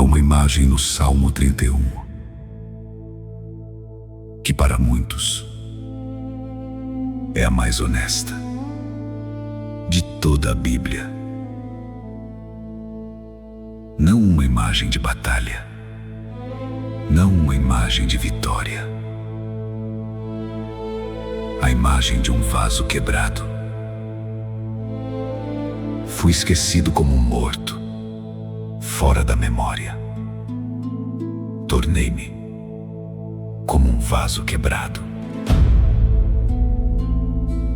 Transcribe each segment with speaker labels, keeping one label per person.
Speaker 1: uma imagem no Salmo 31, que para muitos é a mais honesta de toda a Bíblia. Não uma imagem de batalha, não uma imagem de vitória. A imagem de um vaso quebrado. Fui esquecido como um morto, fora da memória. Tornei-me como um vaso quebrado.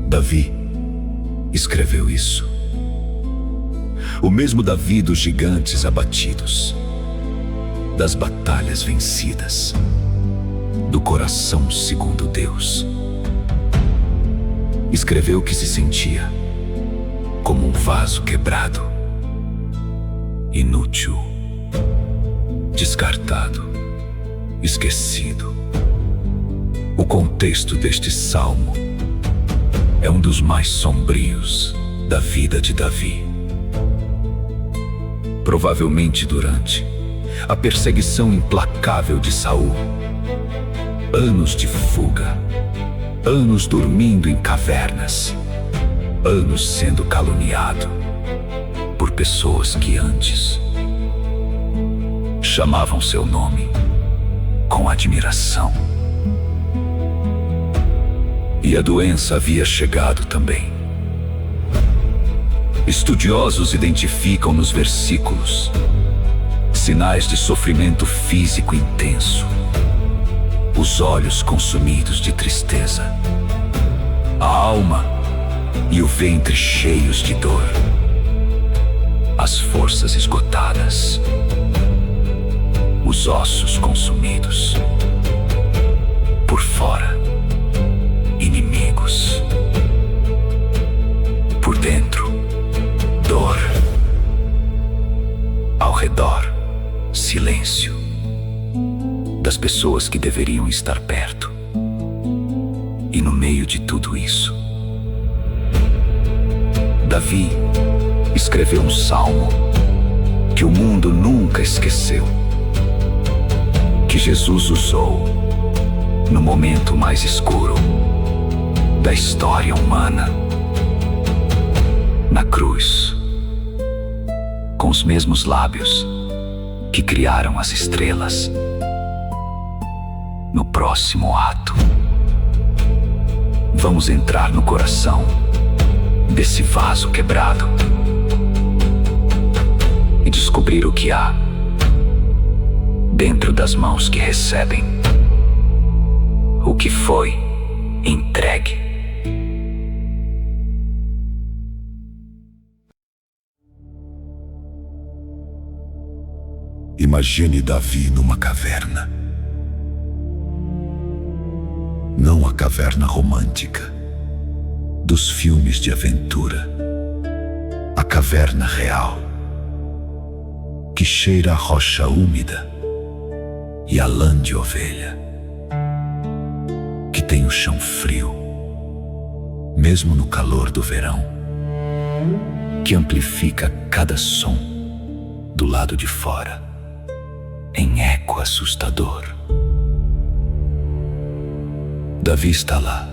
Speaker 1: Davi escreveu isso. O mesmo Davi dos gigantes abatidos, das batalhas vencidas, do coração segundo Deus. Escreveu que se sentia como um vaso quebrado, inútil, descartado, esquecido. O contexto deste salmo é um dos mais sombrios da vida de Davi. Provavelmente durante a perseguição implacável de Saul, anos de fuga, anos dormindo em cavernas, anos sendo caluniado por pessoas que antes chamavam seu nome com admiração. E a doença havia chegado também. Estudiosos identificam nos versículos sinais de sofrimento físico intenso, os olhos consumidos de tristeza, a alma e o ventre cheios de dor, as forças esgotadas, os ossos consumidos, por fora, inimigos, por dentro, dor, ao redor, silêncio das pessoas que deveriam estar perto. E no meio de tudo isso, Davi escreveu um salmo que o mundo nunca esqueceu, que Jesus usou no momento mais escuro da história humana, na cruz, com os mesmos lábios que criaram as estrelas. No próximo ato, vamos entrar no coração desse vaso quebrado e descobrir o que há dentro das mãos que recebem o que foi entregue. Imagine Davi numa caverna. Não a caverna romântica dos filmes de aventura. A caverna real, que cheira a rocha úmida e a lã de ovelha, que tem o chão frio, mesmo no calor do verão, que amplifica cada som do lado de fora em eco assustador. Davi está lá,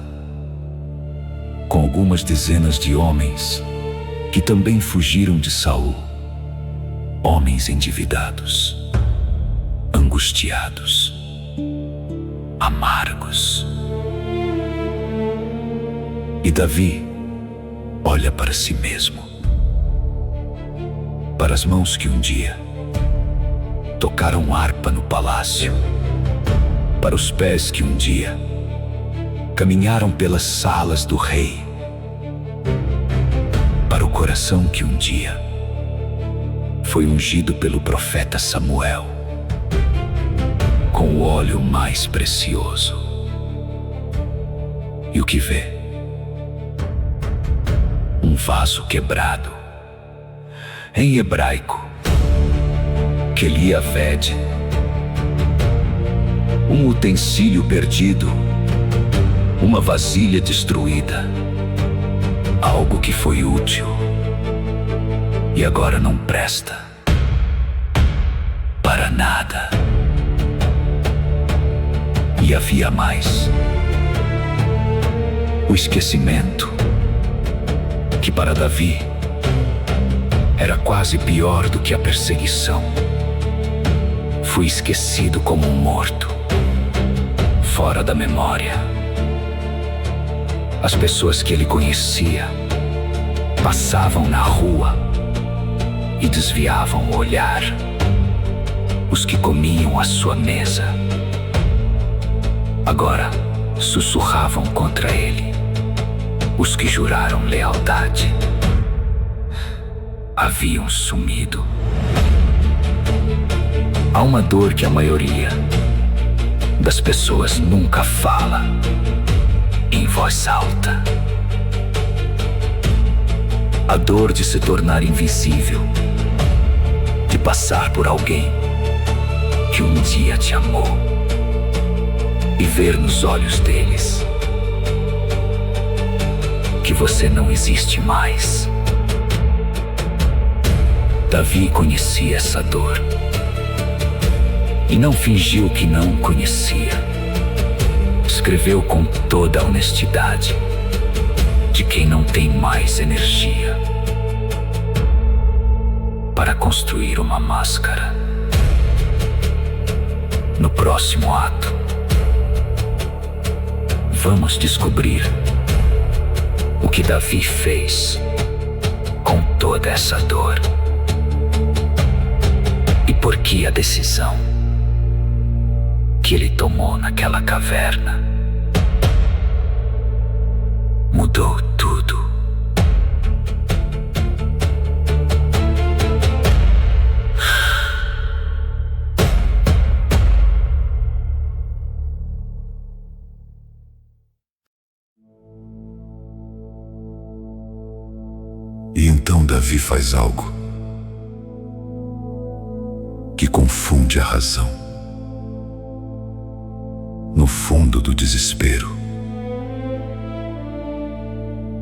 Speaker 1: com algumas dezenas de homens que também fugiram de Saul, homens endividados, angustiados, amargos. E Davi olha para si mesmo, para as mãos que um dia tocaram harpa no palácio, para os pés que um dia caminharam pelas salas do rei, para o coração que um dia foi ungido pelo profeta Samuel com o óleo mais precioso. E o que vê? Um vaso quebrado, em hebraico, Keliaved, um utensílio perdido, uma vasilha destruída, algo que foi útil e agora não presta para para nada. E havia mais. O esquecimento, que para Davi era quase pior do que a perseguição. Fui esquecido como um morto, fora da memória. As pessoas que ele conhecia passavam na rua e desviavam o olhar. Os que comiam à sua mesa agora sussurravam contra ele. Os que juraram lealdade haviam sumido. Há uma dor que a maioria das pessoas nunca fala em voz alta. A dor de se tornar invisível, de passar por alguém que um dia te amou e ver nos olhos deles que você não existe mais. Davi conhecia essa dor e não fingiu que não conhecia. Escreveu com toda a honestidade de quem não tem mais energia para construir uma máscara. No próximo ato, vamos descobrir o que Davi fez com toda essa dor e por que a decisão que ele tomou naquela caverna mudou tudo.
Speaker 2: E então Davi faz algo que confunde a razão. No fundo do desespero,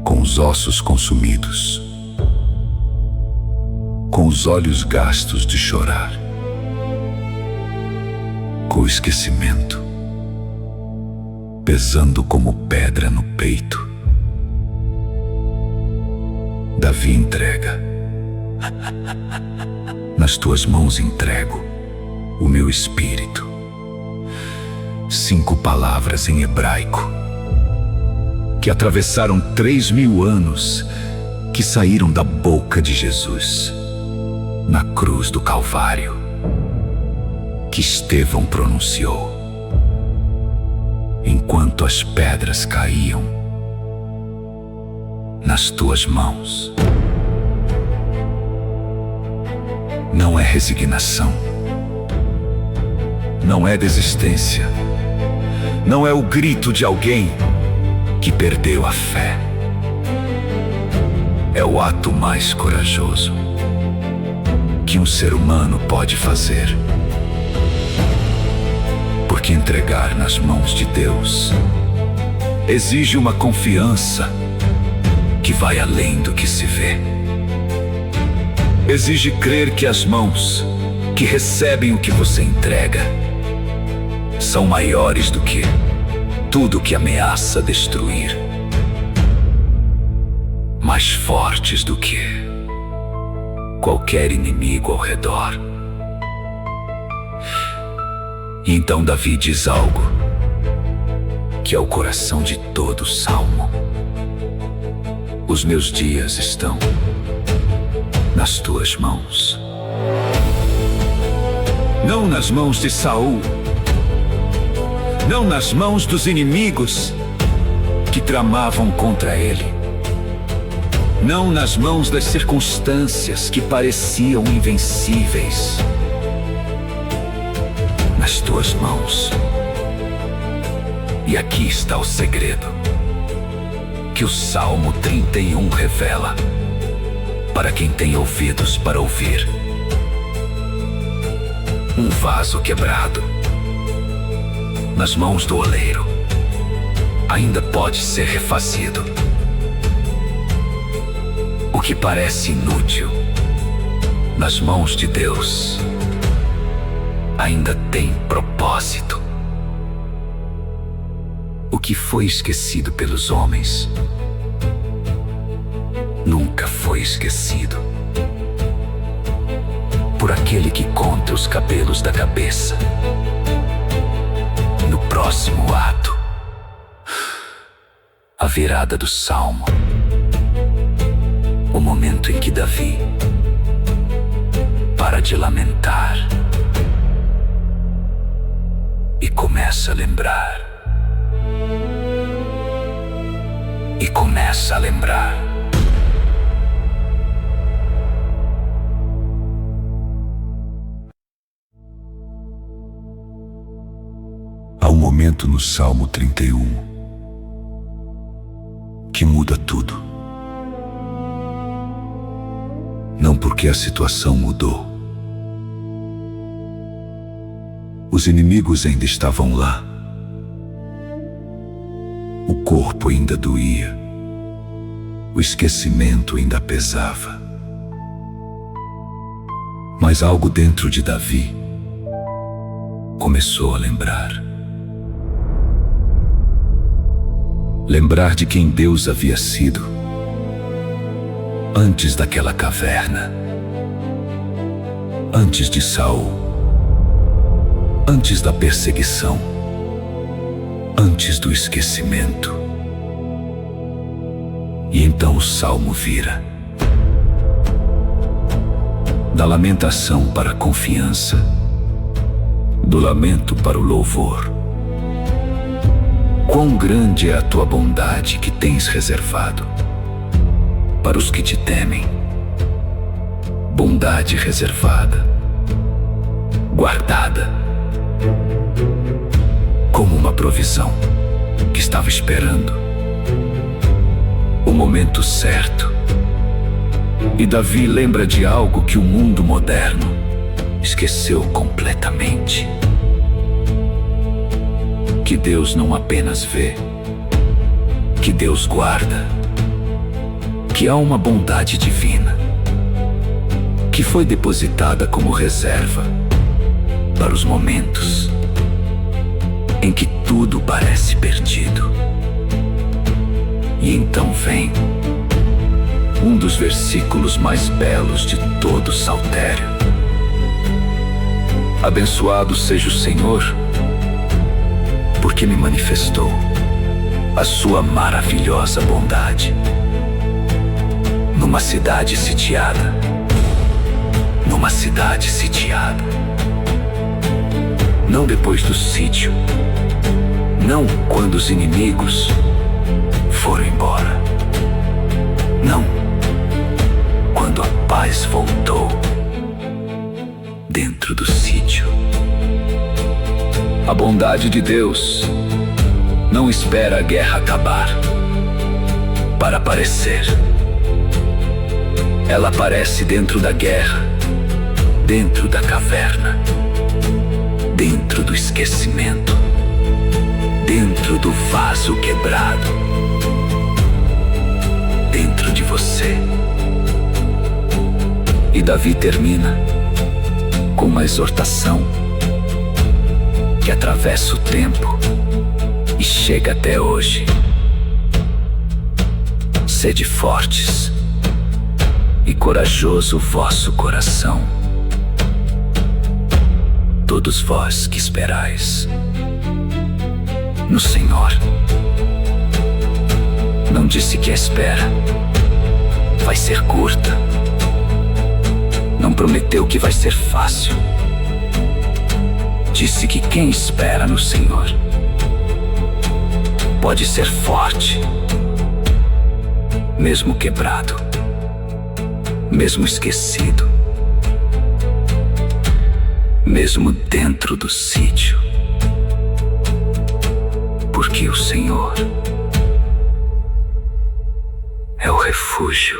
Speaker 2: com os ossos consumidos, com os olhos gastos de chorar, com o esquecimento pesando como pedra no peito, Davi entrega. Nas tuas mãos entrego o meu espírito. 5 palavras em hebraico que atravessaram 3.000 anos, que saíram da boca de Jesus na cruz do Calvário, que Estevão pronunciou enquanto as pedras caíam nas tuas mãos. Não é resignação, não é desistência, não é o grito de alguém que perdeu a fé. É o ato mais corajoso que um ser humano pode fazer, porque entregar nas mãos de Deus exige uma confiança que vai além do que se vê. Exige crer que as mãos que recebem o que você entrega são maiores do que tudo que ameaça destruir, mais fortes do que qualquer inimigo ao redor. E então Davi diz algo que é o coração de todo salmo: os meus dias estão nas tuas mãos. Não nas mãos de Saul, não nas mãos dos inimigos que tramavam contra ele, não nas mãos das circunstâncias que pareciam invencíveis. Nas tuas mãos. E aqui está o segredo que o Salmo 31 revela para quem tem ouvidos para ouvir. Um vaso quebrado nas mãos do oleiro ainda pode ser refazido. O que parece inútil nas mãos de Deus
Speaker 1: ainda tem propósito. O que foi esquecido pelos homens nunca foi esquecido por aquele que conta os cabelos da cabeça. No próximo ato, a virada do salmo, o momento em que Davi para de lamentar e começa a lembrar. E começa a lembrar.
Speaker 2: Há um momento no Salmo 31 que muda tudo. Não porque a situação mudou. Os inimigos ainda estavam lá. O corpo ainda doía. O esquecimento ainda pesava. Mas algo dentro de Davi começou a lembrar. Lembrar de quem Deus havia sido antes daquela caverna, antes de Saul, antes da perseguição, antes do esquecimento. E então o salmo vira da lamentação para a confiança, do lamento para o louvor. Quão grande é a tua bondade que tens reservado para os que te temem. Bondade reservada, guardada, como uma provisão que estava esperando o momento certo. E Davi lembra de algo que o mundo moderno esqueceu completamente. Que Deus não apenas vê, que Deus guarda, que há uma bondade divina que foi depositada como reserva para os momentos em que tudo parece perdido. E então vem um dos versículos mais belos de todo o saltério. Abençoado seja o Senhor, porque me manifestou a sua maravilhosa bondade numa cidade sitiada, numa cidade sitiada. Não depois do sítio, não quando os inimigos foram embora, não quando a paz voltou dentro do sítio. A bondade de Deus não espera a guerra acabar para aparecer. Ela aparece dentro da guerra, dentro da caverna, dentro do esquecimento, dentro do vaso quebrado, dentro de você. E Davi termina com uma exortação que atravessa o tempo e chega até hoje. Sede fortes e corajoso o vosso coração, todos vós que esperais no Senhor. Não disse que a espera vai ser curta, não prometeu que vai ser fácil. Disse que quem espera no Senhor pode ser forte, mesmo quebrado, mesmo esquecido, mesmo dentro do sítio, porque o Senhor é o refúgio.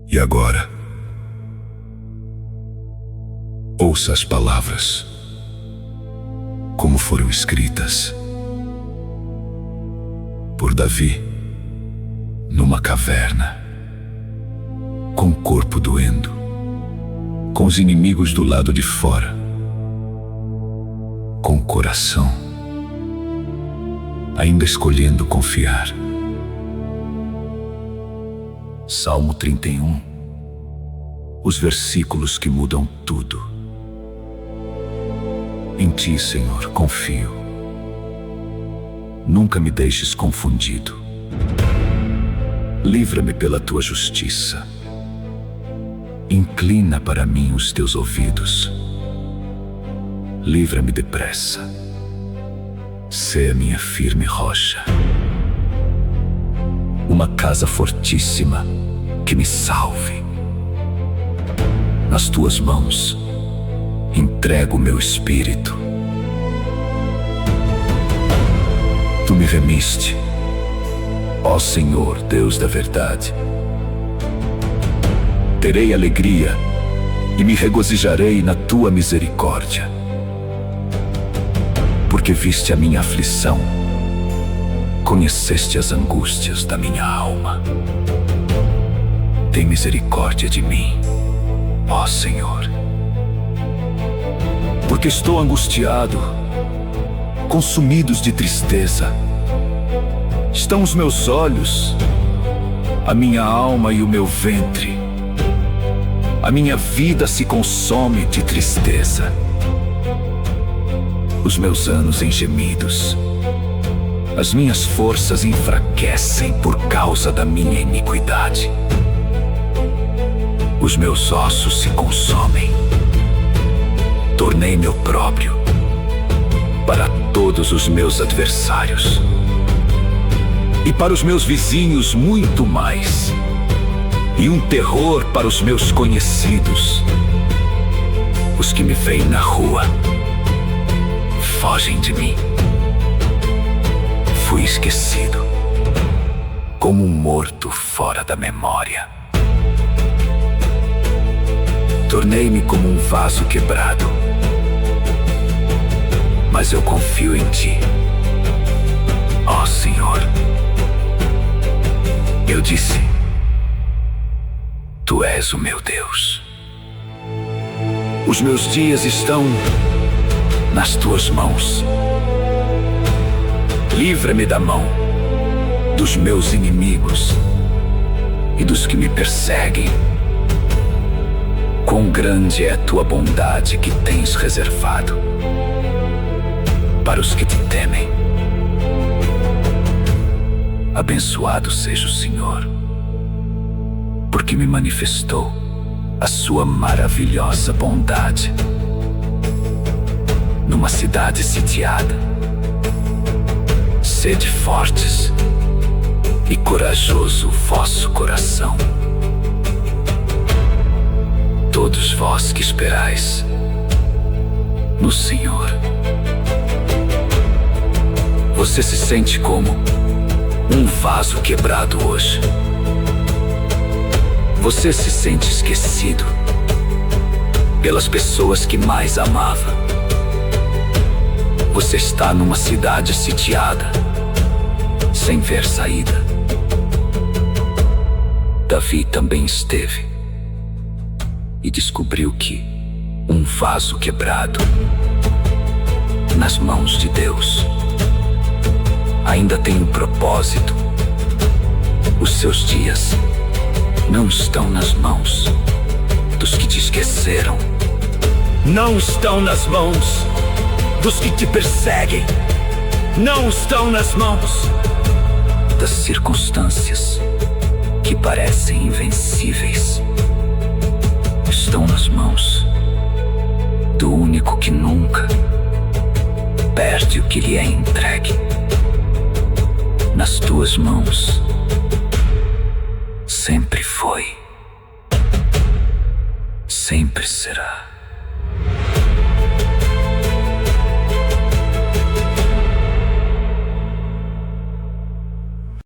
Speaker 2: E agora, ouça as palavras como foram escritas por Davi, numa caverna, com o corpo doendo, com os inimigos do lado de fora, com o coração ainda escolhendo confiar. Salmo 31, os versículos que mudam tudo. Em ti, Senhor, confio. Nunca me deixes confundido. Livra-me pela tua justiça. Inclina para mim os teus ouvidos. Livra-me depressa. Sê a minha firme rocha. Uma casa fortíssima que me salve. Nas tuas mãos entrego o meu espírito. Tu me remiste, ó Senhor, Deus da verdade. Terei alegria e me regozijarei na tua misericórdia, porque viste a minha aflição, conheceste as angústias da minha alma. Tem misericórdia de mim, ó Senhor, porque estou angustiado, consumidos de tristeza. Estão os meus olhos, a minha alma e o meu ventre. A minha vida se consome de tristeza. Os meus anos em gemidos. As minhas forças enfraquecem por causa da minha iniquidade. Os meus ossos se consomem. Tornei-me opróbrio para todos os meus adversários, e para os meus vizinhos muito mais, e um terror para os meus conhecidos. Os que me veem na rua fogem de mim. Fui esquecido, como um morto fora da memória. Tornei-me como um vaso quebrado, mas eu confio em ti, ó Senhor. Eu disse: tu és o meu Deus. Os meus dias estão nas tuas mãos. Livra-me da mão dos meus inimigos e dos que me perseguem. Quão grande é a tua bondade que tens reservado para os que te temem. Abençoado seja o Senhor, porque me manifestou a sua maravilhosa bondade numa cidade sitiada. Sede fortes e corajoso o vosso coração, todos vós que esperais no Senhor. Você se sente como um vaso quebrado hoje. Você se sente esquecido pelas pessoas que mais amava. Você está numa cidade sitiada, sem ver saída. Davi também esteve e descobriu que um vaso quebrado nas mãos de Deus ainda tem um propósito. Os seus dias não estão nas mãos dos que te esqueceram. Não estão nas mãos dos que te perseguem. Não estão nas mãos das circunstâncias que parecem invencíveis. Estão nas mãos do único que nunca perde o que lhe é entregue. Nas tuas mãos sempre foi, sempre será.